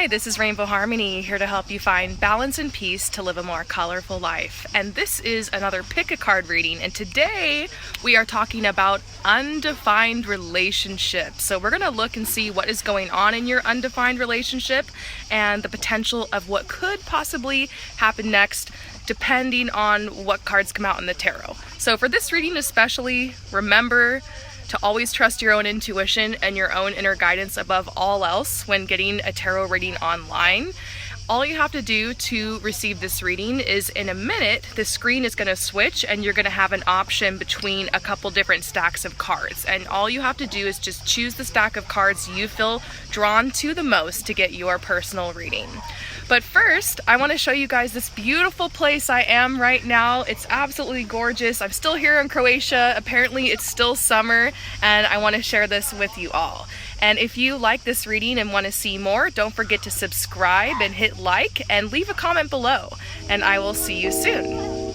Hi, this is Rainbow Harmony, here to help you find balance and peace to live a more colorful life. And this is another pick a card reading, and today we are talking about undefined relationship. So we're going to look and see what is going on in your undefined relationship and the potential of what could possibly happen next, depending on what cards come out in the tarot. So for this reading especially, remember to always trust your own intuition and your own inner guidance above all else when getting a tarot reading online. All you have to do to receive this reading is in a minute, the screen is going to switch and you're going to have an option between a couple different stacks of cards. And all you have to do is just choose the stack of cards you feel drawn to the most to get your personal reading. But first, I want to show you guys this beautiful place I am right now. It's absolutely gorgeous. I'm still here in Croatia. Apparently it's still summer, and I want to share this with you all. And if you like this reading and want to see more, don't forget to subscribe and hit like and leave a comment below. And I will see you soon.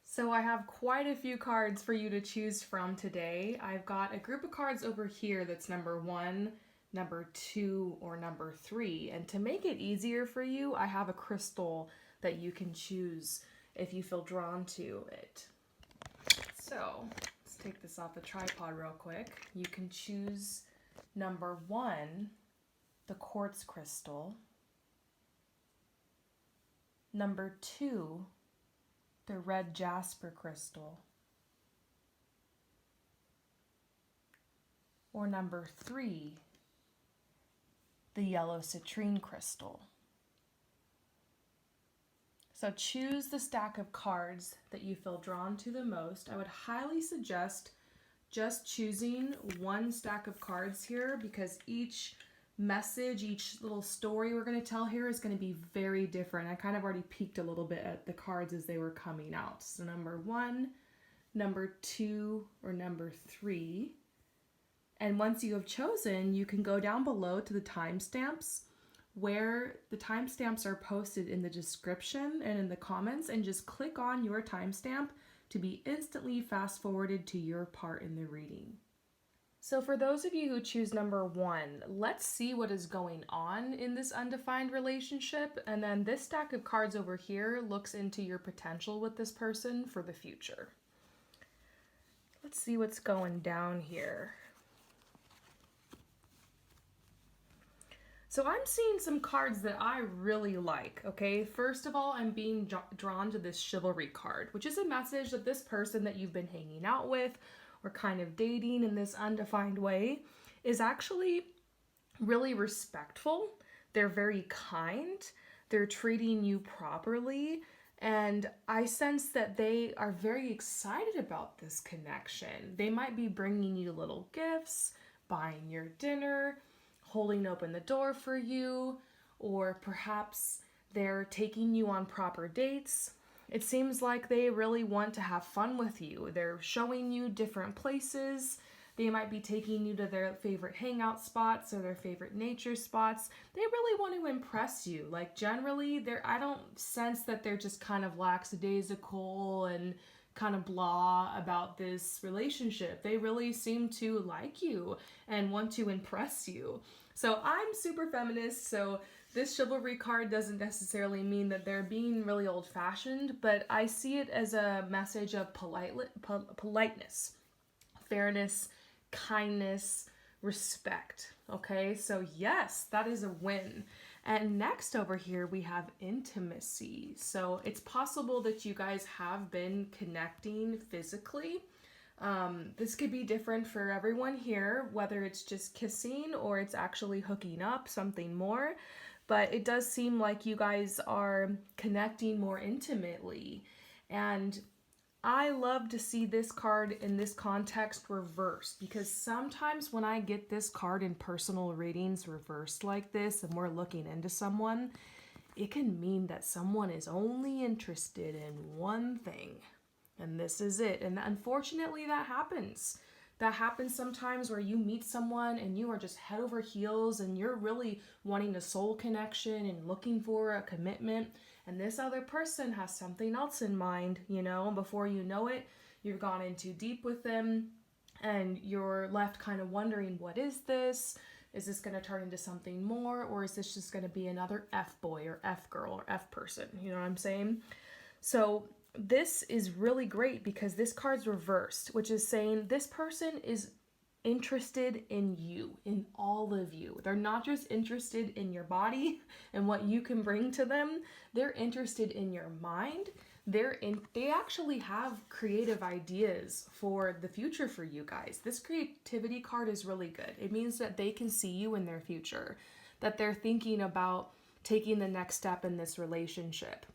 So I have quite a few cards for you to choose from today. I've got a group of cards over here that's number 1, number 2, or number 3. And to make it easier for you, I have a crystal that you can choose if you feel drawn to it. So let's take this off the tripod real quick. You can choose number 1, the quartz crystal. Number 2, the red jasper crystal. Or number 3, the yellow citrine crystal. So choose the stack of cards that you feel drawn to the most. I would highly suggest just choosing one stack of cards here, because each message, each little story we're going to tell here is going to be very different. I kind of already peeked a little bit at the cards as they were coming out. So number 1, number 2, or number 3. And once you have chosen, you can go down below to the timestamps, where the timestamps are posted in the description and in the comments, and just click on your timestamp to be instantly fast forwarded to your part in the reading. So for those of you who choose number 1, let's see what is going on in this undefined relationship. And then this stack of cards over here looks into your potential with this person for the future. Let's see what's going down here. So I'm seeing some cards that I really like, okay? First of all, I'm being drawn to this chivalry card, which is a message that this person that you've been hanging out with or kind of dating in this undefined way is actually really respectful. They're very kind. They're treating you properly. And I sense that they are very excited about this connection. They might be bringing you little gifts, buying your dinner, holding open the door for you, or perhaps they're taking you on proper dates. It seems like they really want to have fun with you. They're showing you different places. They might be taking you to their favorite hangout spots or their favorite nature spots. They really want to impress you. Like generally, I don't sense that they're just kind of lackadaisical and kind of blah about this relationship. They really seem to like you and want to impress you. So I'm super feminist, so this chivalry card doesn't necessarily mean that they're being really old-fashioned, but I see it as a message of politeness, fairness, kindness, respect. Okay, so yes, that is a win. And next over here we have intimacy. So it's possible that you guys have been connecting physically. This could be different for everyone here, whether it's just kissing or it's actually hooking up, something more. But it does seem like you guys are connecting more intimately. And I love to see this card in this context reversed, because sometimes when I get this card in personal readings reversed like this and we're looking into someone, it can mean that someone is only interested in one thing, and this is it. And unfortunately that happens. That happens sometimes where you meet someone and you are just head over heels and you're really wanting a soul connection and looking for a commitment. And this other person has something else in mind, you know, before you know it, you've gone in too deep with them and you're left kind of wondering, what is this? Is this going to turn into something more? Or is this just going to be another F boy or F girl or F person? You know what I'm saying? So this is really great because this card's reversed, which is saying this person is interested in you, in all of you. They're not just interested in your body and what you can bring to them. They're interested in your mind. They actually have creative ideas for the future for you guys. This creativity card is really good. It means that they can see you in their future, that they're thinking about taking the next step in this relationship.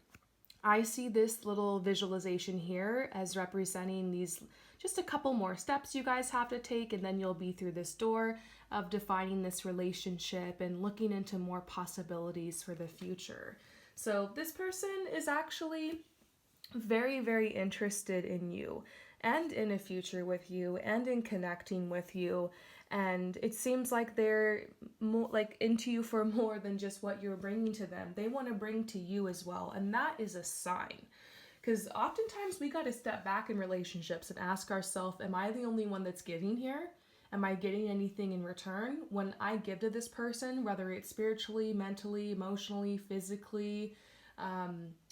I see this little visualization here as representing these just a couple more steps you guys have to take, and then you'll be through this door of defining this relationship and looking into more possibilities for the future. So this person is actually very, very interested in you and in a future with you and in connecting with you. And it seems like they're more like into you for more than just what you're bringing to them. They want to bring to you as well. And that is a sign. Because oftentimes we got to step back in relationships and ask ourselves, am I the only one that's giving here? Am I getting anything in return? When I give to this person, whether it's spiritually, mentally, emotionally, physically,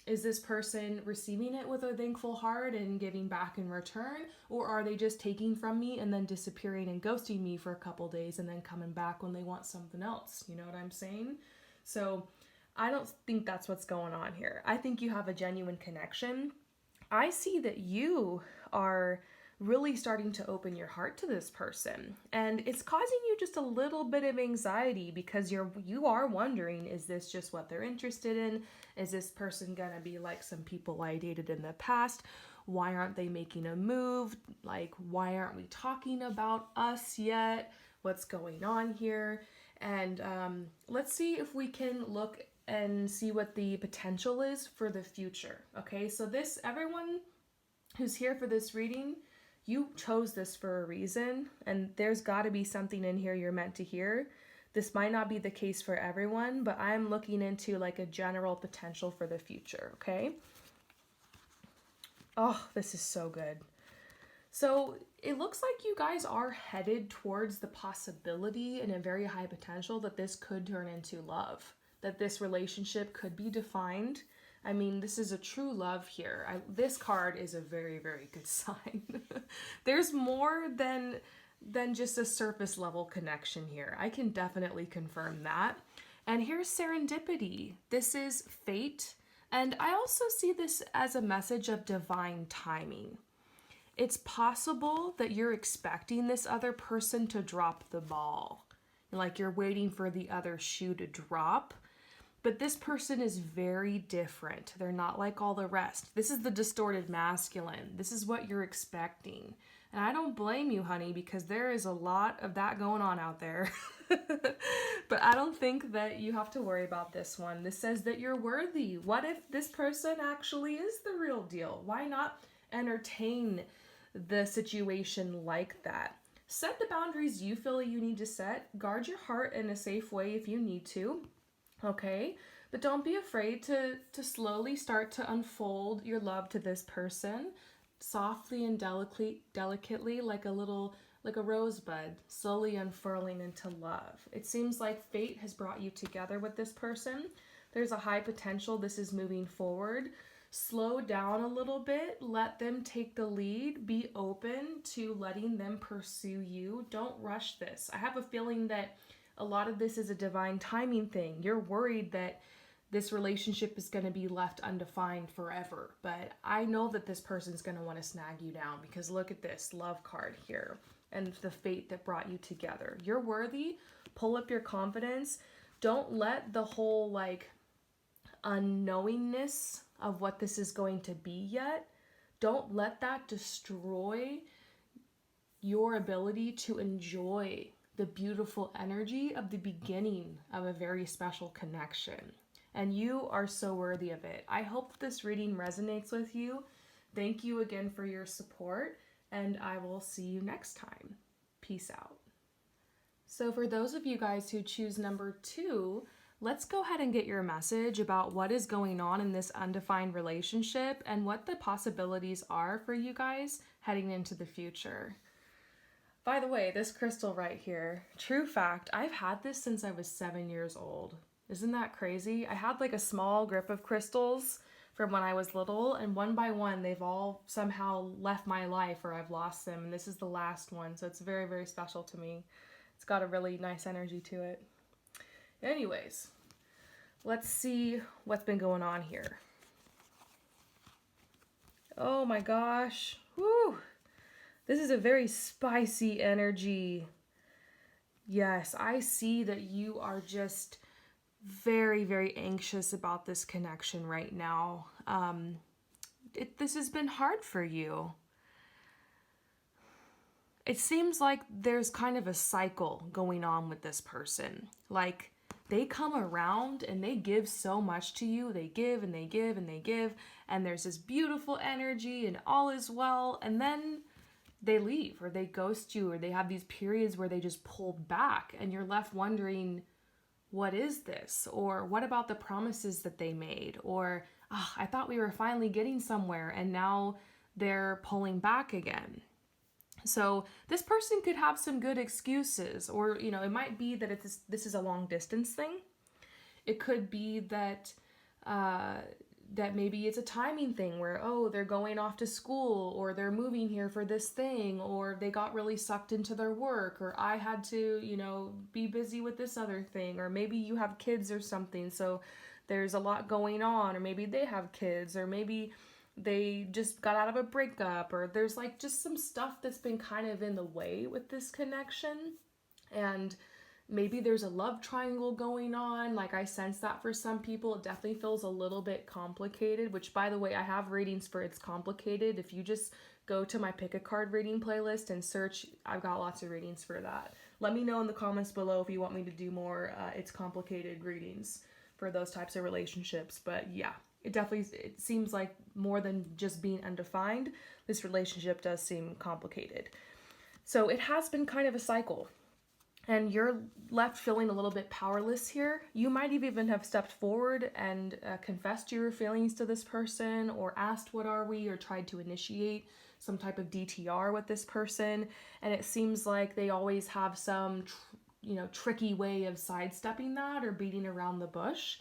is this person receiving it with a thankful heart and giving back in return? Or are they just taking from me and then disappearing and ghosting me for a couple days and then coming back when they want something else? You know what I'm saying? So I don't think that's what's going on here. I think you have a genuine connection. I see that you are really starting to open your heart to this person, and it's causing you just a little bit of anxiety because you are wondering, is this just what they're interested in? Is this person gonna be like some people I dated in the past? Why aren't they making a move? Like, why aren't we talking about us yet? What's going on here? And let's see if we can look and see what the potential is for the future. Okay, so everyone who's here for this reading, you chose this for a reason, and there's got to be something in here you're meant to hear. This might not be the case for everyone, but I'm looking into like a general potential for the future, okay? Oh, this is so good. So it looks like you guys are headed towards the possibility and a very high potential that this could turn into love, that this relationship could be defined. I mean, this is a true love here. This card is a very, very good sign. There's more than just a surface level connection here. I can definitely confirm that. And here's serendipity. This is fate. And I also see this as a message of divine timing. It's possible that you're expecting this other person to drop the ball. Like you're waiting for the other shoe to drop. But this person is very different. They're not like all the rest. This is the distorted masculine. This is what you're expecting. And I don't blame you, honey, because there is a lot of that going on out there. But I don't think that you have to worry about this one. This says that you're worthy. What if this person actually is the real deal? Why not entertain the situation like that? Set the boundaries you feel you need to set. Guard your heart in a safe way if you need to. Okay, but don't be afraid to slowly start to unfold your love to this person. softly and delicately, like a rosebud, slowly unfurling into love. It seems like fate has brought you together with this person. There's a high potential this is moving forward. Slow down a little bit, let them take the lead, be open to letting them pursue you. Don't rush this. I have a feeling that a lot of this is a divine timing thing. You're worried that this relationship is going to be left undefined forever, but I know that this person's going to want to snag you down, because look at this love card here and the fate that brought you together. You're worthy. Pull up your confidence. Don't let the whole like unknowingness of what this is going to be yet, don't let that destroy your ability to enjoy the beautiful energy of the beginning of a very special connection. And you are so worthy of it. I hope this reading resonates with you. Thank you again for your support, and I will see you next time. Peace out. So for those of you guys who choose number 2, let's go ahead and get your message about what is going on in this undefined relationship and what the possibilities are for you guys heading into the future. By the way, this crystal right here, true fact, I've had this since I was 7 years old. Isn't that crazy? I had like a small grip of crystals from when I was little, and one by one, they've all somehow left my life or I've lost them. And this is the last one, so it's very, very special to me. It's got a really nice energy to it. Anyways, let's see what's been going on here. Oh my gosh. Whew. This is a very spicy energy. Yes, I see that you are just very, very anxious about this connection right now. This has been hard for you. It seems like there's kind of a cycle going on with this person. Like, they come around and they give so much to you. They give and they give and they give. And there's this beautiful energy and all is well. And then they leave or they ghost you, or they have these periods where they just pull back and you're left wondering, what is this? Or what about the promises that they made? Or, I thought we were finally getting somewhere and now they're pulling back again. So this person could have some good excuses, or, it might be that this is a long distance thing. It could be that that maybe it's a timing thing where, they're going off to school, or they're moving here for this thing, or they got really sucked into their work, or I had to, be busy with this other thing, or maybe you have kids or something, so there's a lot going on, or maybe they have kids, or maybe they just got out of a breakup, or there's like just some stuff that's been kind of in the way with this connection. And maybe there's a love triangle going on. Like, I sense that for some people. It definitely feels a little bit complicated, which, by the way, I have readings for It's Complicated. If you just go to my Pick a Card reading playlist and search, I've got lots of readings for that. Let me know in the comments below if you want me to do more It's Complicated readings for those types of relationships. But yeah, it seems like more than just being undefined, this relationship does seem complicated. So it has been kind of a cycle. And you're left feeling a little bit powerless here. You might even have stepped forward and confessed your feelings to this person, or asked what are we, or tried to initiate some type of DTR with this person. And it seems like they always have some tricky way of sidestepping that or beating around the bush.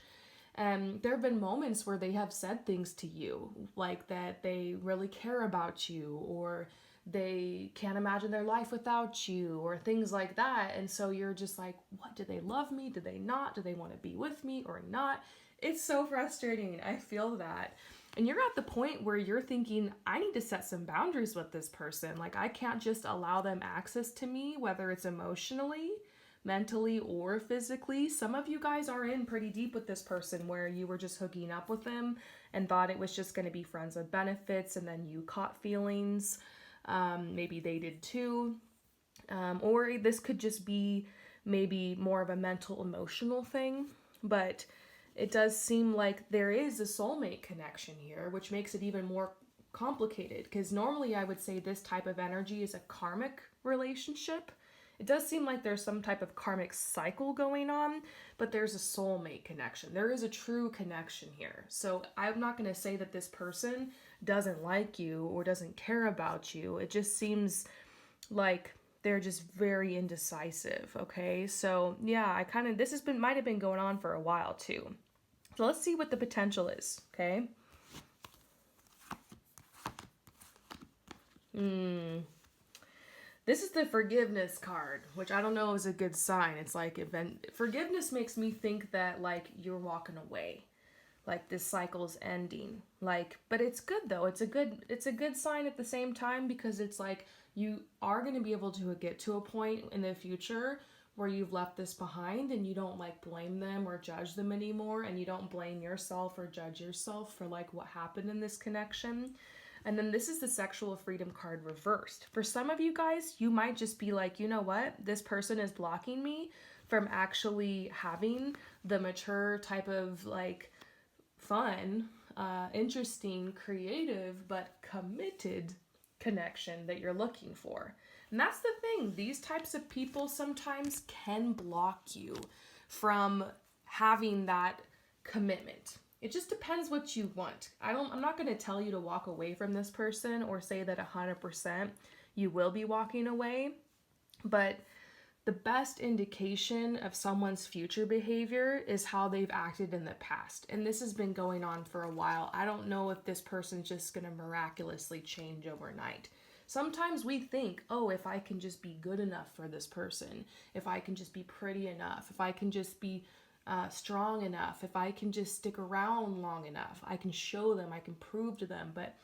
And there have been moments where they have said things to you, like that they really care about you, or they can't imagine their life without you, or things like that. And so you're just like, what, do they love me? Do they not? Do they want to be with me or not? It's so frustrating. I feel that. And you're at the point where you're thinking, I need to set some boundaries with this person. Like, I can't just allow them access to me, whether it's emotionally, mentally, or physically. Some of you guys are in pretty deep with this person where you were just hooking up with them and thought it was just going to be friends with benefits, and then you caught feelings. Maybe they did too. Or this could just be maybe more of a mental, emotional thing. But it does seem like there is a soulmate connection here, which makes it even more complicated, because normally I would say this type of energy is a karmic relationship. It does seem like there's some type of karmic cycle going on, but there's a soulmate connection. There is a true connection here. So I'm not going to say that this person doesn't like you or doesn't care about you. It just seems like they're just very indecisive, okay? So yeah, this might have been going on for a while too. So let's see what the potential is, okay? This is the forgiveness card, which I don't know is a good sign. It's like forgiveness makes me think that like you're walking away. Like this cycle's ending. But it's good though. It's a good sign at the same time, because it's like you are going to be able to get to a point in the future where you've left this behind and you don't like blame them or judge them anymore, and you don't blame yourself or judge yourself for like what happened in this connection. And then this is the sexual freedom card reversed. For some of you guys, you might just be like, you know what? This person is blocking me from actually having the mature type of like fun, interesting, creative, but committed connection that you're looking for. And that's the thing. These types of people sometimes can block you from having that commitment. It just depends what you want. I'm not going to tell you to walk away from this person or say that 100% you will be walking away, but the best indication of someone's future behavior is how they've acted in the past. And this has been going on for a while. I don't know if this person's just going to miraculously change overnight. Sometimes we think, oh, if I can just be good enough for this person, if I can just be pretty enough, if I can just be strong enough, if I can just stick around long enough, I can show them, I can prove to them. But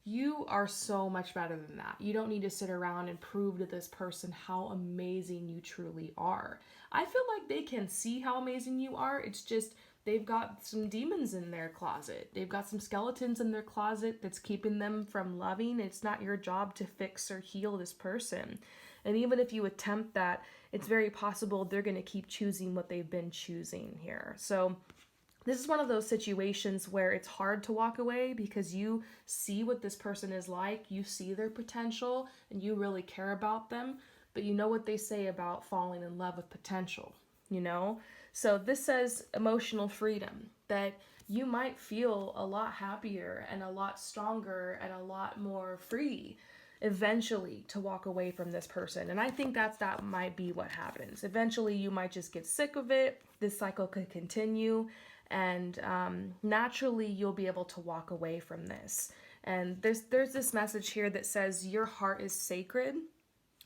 you are so much better than that. You don't need to sit around and prove to this person how amazing you truly are. I feel like they can see how amazing you are. It's just they've got some demons in their closet. They've got some skeletons in their closet that's keeping them from loving. It's not your job to fix or heal this person. And even if you attempt that, it's very possible they're going to keep choosing what they've been choosing here. So this is one of those situations where it's hard to walk away because you see what this person is like, you see their potential, and you really care about them, but you know what they say about falling in love with potential, you know? So this says emotional freedom, that you might feel a lot happier and a lot stronger and a lot more free eventually to walk away from this person. And I think that might be what happens. Eventually you might just get sick of it. This cycle could continue, and naturally you'll be able to walk away from this. And there's this message here that says your heart is sacred,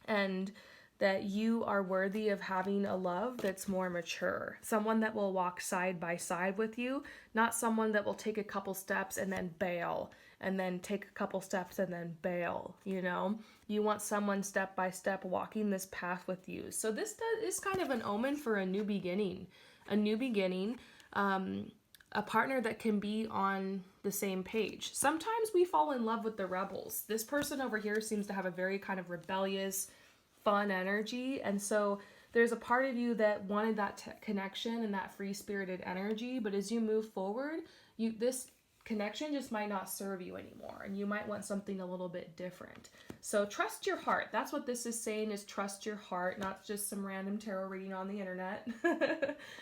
and that you are worthy of having a love that's more mature. Someone that will walk side by side with you, not someone that will take a couple steps and then bail, and then take a couple steps and then bail, you know? You want someone step by step walking this path with you. So this is kind of an omen for a new beginning. A new beginning, a partner that can be on the same page. Sometimes we fall in love with the rebels. This person over here seems to have a very kind of rebellious, fun energy, and so there's a part of you that wanted that connection and that free-spirited energy, but as you move forward, this connection just might not serve you anymore, and you might want something a little bit different. So trust your heart. That's what this is saying, is trust your heart, not just some random tarot reading on the internet.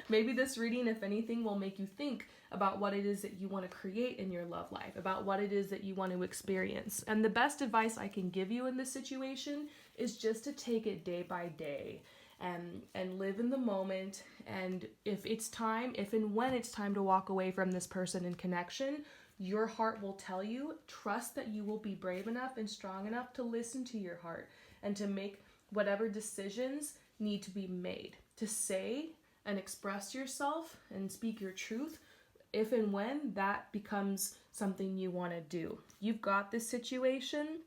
Maybe this reading, if anything, will make you think about what it is that you want to create in your love life, about what it is that you want to experience. And the best advice I can give you in this situation is just to take it day by day and live in the moment. And if and when it's time to walk away from this person in connection, your heart will tell you. Trust that you will be brave enough and strong enough to listen to your heart and to make whatever decisions need to be made, to say and express yourself and speak your truth if and when that becomes something you want to do. You've got this situation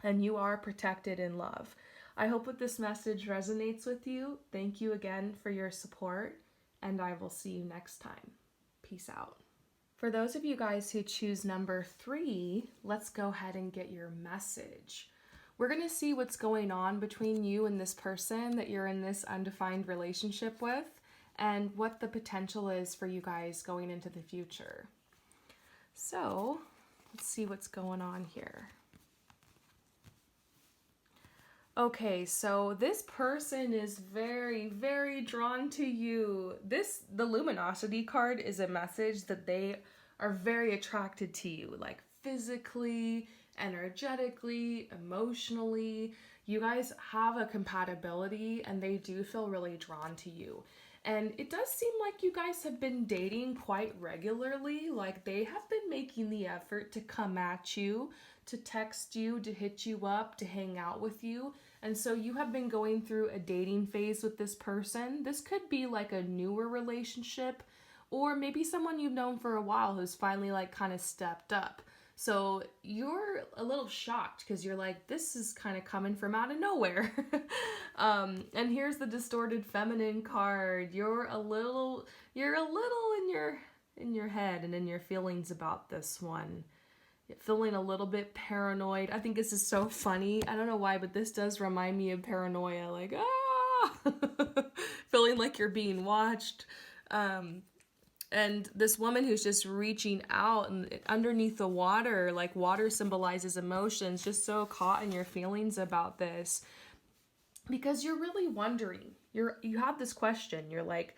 and you are protected in love. I hope that this message resonates with you. Thank you again for your support, and I will see you next time. Peace out. For those of you guys who choose number 3, let's go ahead and get your message. We're going to see what's going on between you and this person that you're in this undefined relationship with, and what the potential is for you guys going into the future. So, let's see what's going on here. Okay, so this person is very, very drawn to you. The luminosity card is a message that they are very attracted to you, like physically, energetically, emotionally. You guys have a compatibility and they do feel really drawn to you. And it does seem like you guys have been dating quite regularly. Like they have been making the effort to come at you, to text you, to hit you up, to hang out with you. And so you have been going through a dating phase with this person. This could be like a newer relationship, or maybe someone you've known for a while who's finally like kind of stepped up. So you're a little shocked because you're like, this is kind of coming from out of nowhere. And here's the distorted feminine card. You're a little in your head and in your feelings about this one. Feeling a little bit paranoid. I think this is so funny. I don't know why, but this does remind me of paranoia. Like, feeling like you're being watched. And this woman who's just reaching out and underneath the water, like water symbolizes emotions, just so caught in your feelings about this. Because you're really wondering. You have this question. You're like,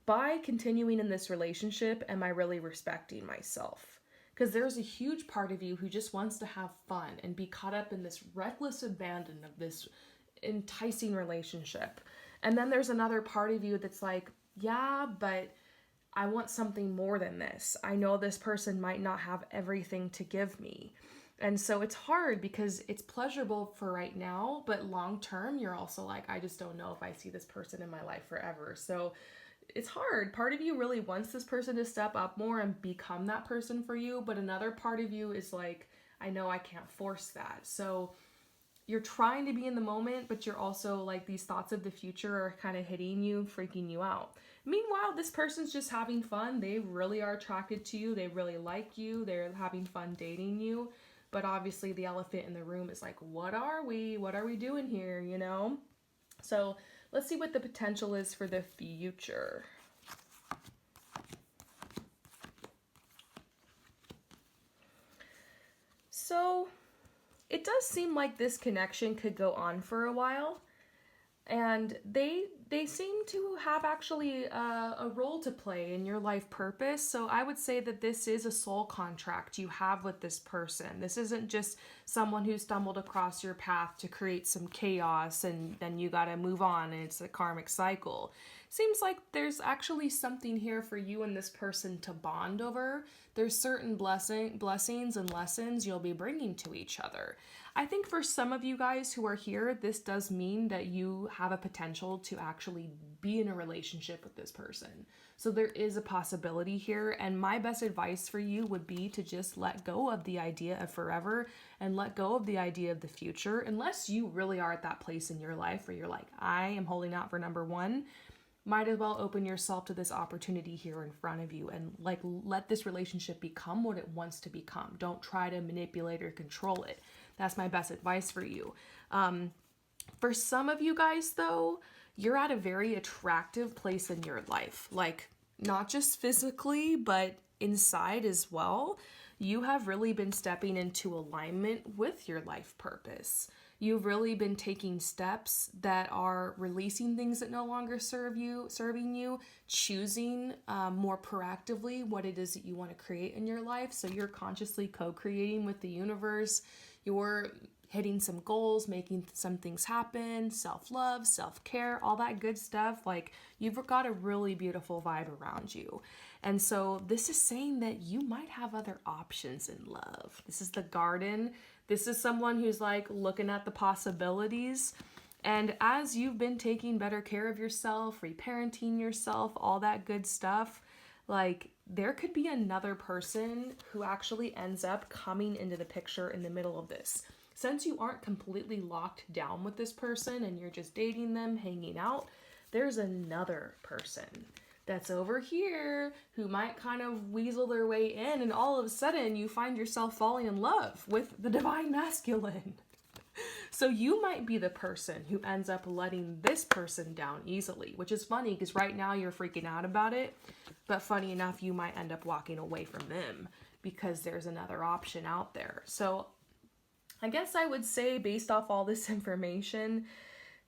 by continuing in this relationship, am I really respecting myself? Because there's a huge part of you who just wants to have fun and be caught up in this reckless abandon of this enticing relationship. And then there's another part of you that's like, yeah, but I want something more than this. I know this person might not have everything to give me. And so it's hard because it's pleasurable for right now, but long term, you're also like, I just don't know if I see this person in my life forever. So it's hard. Part of you really wants this person to step up more and become that person for you, but another part of you is like, I know I can't force that. So you're trying to be in the moment, but you're also like, these thoughts of the future are kind of hitting you, freaking you out. Meanwhile, this person's just having fun. They really are attracted to you. They really like you. They're having fun dating you. But obviously the elephant in the room is like, what are we? What are we doing here, you know? So let's see what the potential is for the future. So it does seem like this connection could go on for a while. And they seem to have actually a role to play in your life purpose. So I would say that this is a soul contract you have with this person. This isn't just someone who stumbled across your path to create some chaos and then you got to move on and it's a karmic cycle. Seems like there's actually something here for you and this person to bond over. There's certain blessings and lessons you'll be bringing to each other. I think for some of you guys who are here, this does mean that you have a potential to actually be in a relationship with this person. So there is a possibility here, and my best advice for you would be to just let go of the idea of forever and let go of the idea of the future, unless you really are at that place in your life where you're like, I am holding out for number one. Might as well open yourself to this opportunity here in front of you and like let this relationship become what it wants to become. Don't try to manipulate or control it. That's my best advice for you. For some of you guys though, you're at a very attractive place in your life, like not just physically, but inside as well. You have really been stepping into alignment with your life purpose. You've really been taking steps that are releasing things that no longer serving you, choosing more proactively what it is that you want to create in your life. So you're consciously co-creating with the universe. You're hitting some goals, making some things happen, self-love, self-care, all that good stuff. Like you've got a really beautiful vibe around you. And so this is saying that you might have other options in love. This is the garden. This is someone who's like looking at the possibilities. And as you've been taking better care of yourself, reparenting yourself, all that good stuff, like there could be another person who actually ends up coming into the picture in the middle of this. Since you aren't completely locked down with this person and you're just dating them, hanging out, there's another person that's over here who might kind of weasel their way in, and all of a sudden you find yourself falling in love with the divine masculine. So you might be the person who ends up letting this person down easily, which is funny because right now you're freaking out about it, but funny enough, you might end up walking away from them because there's another option out there. So I guess I would say, based off all this information,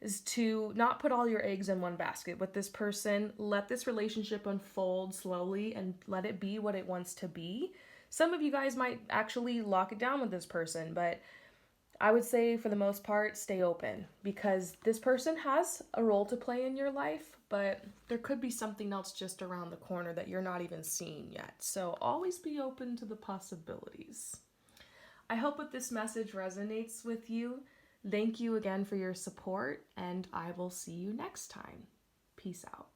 is to not put all your eggs in one basket with this person. Let this relationship unfold slowly and let it be what it wants to be. Some of you guys might actually lock it down with this person, but I would say for the most part, stay open, because this person has a role to play in your life, but there could be something else just around the corner that you're not even seeing yet. So always be open to the possibilities. I hope that this message resonates with you. Thank you again for your support, and I will see you next time. Peace out.